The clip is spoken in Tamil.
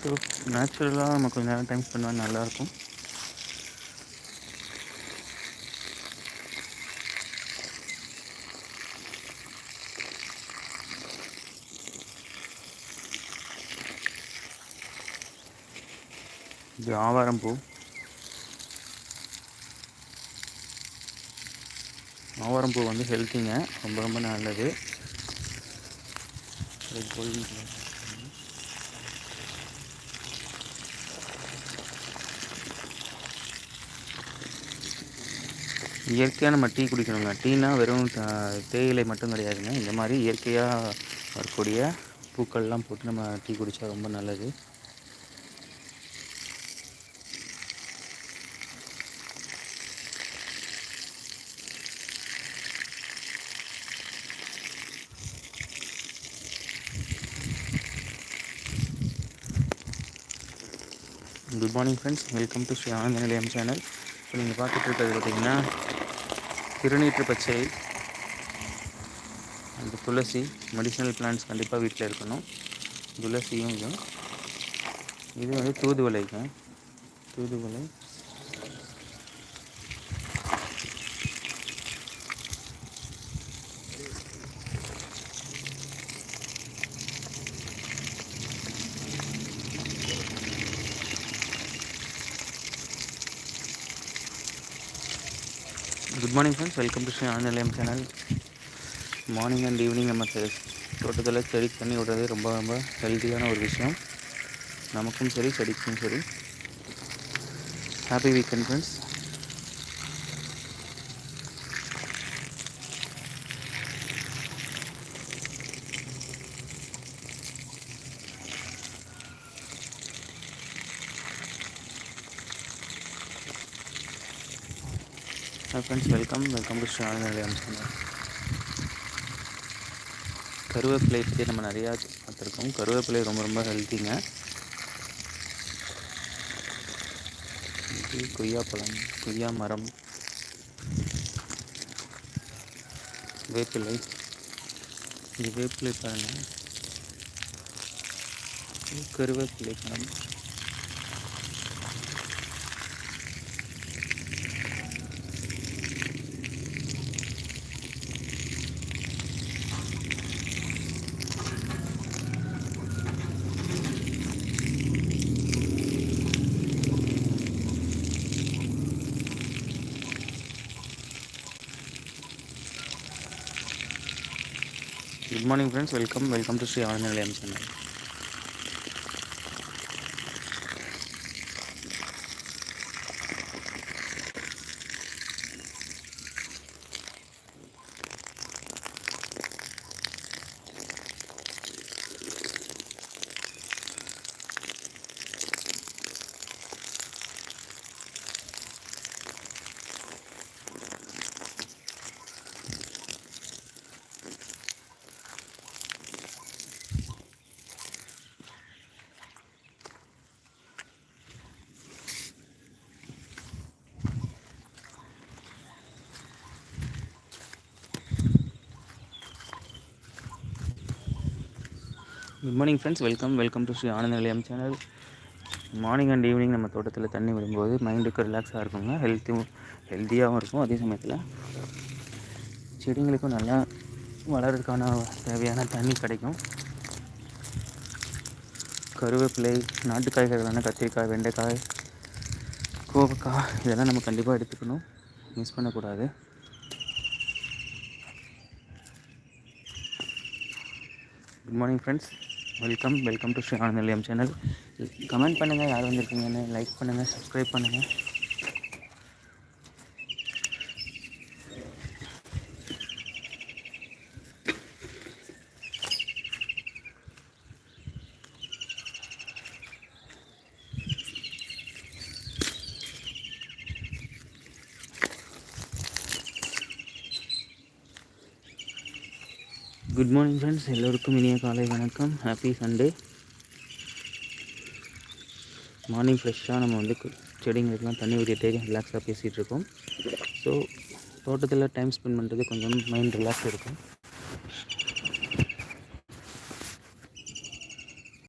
ஸோ நேச்சுரலாக நம்ம கொஞ்சம் நேரம் டைம் ஸ்பெண்ட் பண்ணால் நல்லாயிருக்கும். இது ஆவாரம் பூ. ஆவாரம் பூ வந்து ஹெல்த்திங்க, ரொம்ப ரொம்ப நல்லது. இயற்கையாக நம்ம டீ குடிக்கணுங்க. டீனா வெறும் தேயிலை மட்டும் கிடையாதுங்க. இந்த மாதிரி இயற்கையாக வரக்கூடிய பூக்கள்லாம் போட்டு நம்ம டீ குடித்தா ரொம்ப நல்லது. Good morning friends, welcome to Sri Ananda Nilayam channel. இப்போ நீங்கள் பார்த்துட்டு இருக்கிறது பார்த்திங்கன்னா திருநீற்று பச்சை, அந்த துளசி. மெடிசனல் பிளான்ட்ஸ் கண்டிப்பாக வீட்டில் இருக்கணும். துளசியும் இது வந்து தூதுவளைங்க. தூதுவளை good morning friends, welcome to Sri Ananda Nilayam channel. Morning and evening நம்ம தோட்டத்தில் செடி தண்ணி விடுறது ரொம்ப ரொம்ப ஹெல்த்தியான ஒரு விஷயம். நமக்கும் சரி, செடிக்கும் சரி. Happy weekend friends. Friends, welcome to Sri Ananda Nilayam channel. கருவேப்பிலை பற்றி நம்ம நிறையா பார்த்துருக்கோம். கருவேப்பிலை ரொம்ப ரொம்ப ஹெல்த்திங்க. இது கொய்யாப்பழம், கொய்யா மரம், வேப்பிலை. இது வேப்பிலை பாருங்கள், கருவேப்பிலை மரம். Good morning friends, welcome to Sri Ananda Nilayam channel. Good morning friends, welcome to Sri Ananda Nilayam channel. Morning and evening நம்ம தோட்டத்தில் தண்ணி விடும்போது மைண்டுக்கு ரிலாக்ஸாக இருக்குங்க. ஹெல்த்தியாகவும் இருக்கும். அதே சமயத்தில் செடிங்களுக்கும் நல்லா வளர்கிறதுக்கான தேவையான தண்ணி கிடைக்கும். கருவேப்பிலை, நாட்டு காய்கறிகளான கத்திரிக்காய், வெண்டைக்காய், கோவக்காய் இதெல்லாம் நம்ம கண்டிப்பாக எடுத்துக்கணும், மிஸ் பண்ணக்கூடாது. Good morning friends, welcome to Sri Ananda Nilayam channel. Comment பண்ணுங்கள், யார் வந்திருக்கீங்கன்னு. லைக் பண்ணுங்கள், சப்ஸ்கிரைப் பண்ணுங்கள். குட் மார்னிங் ஃப்ரெண்ட்ஸ், எல்லோருக்கும் இனிய காலை வணக்கம். Happy Sunday. மார்னிங் ஃப்ரெஷ்ஷாக நம்ம வந்து செடிங்களுக்கெலாம் தண்ணி ஊற்றிட்டே ரிலாக்ஸாக பேசிகிட்ருக்கோம். ஸோ தோட்டத்தில் டைம் ஸ்பெண்ட் பண்ணுறது கொஞ்சம் மைண்ட் ரிலாக்ஸ் இருக்கும்.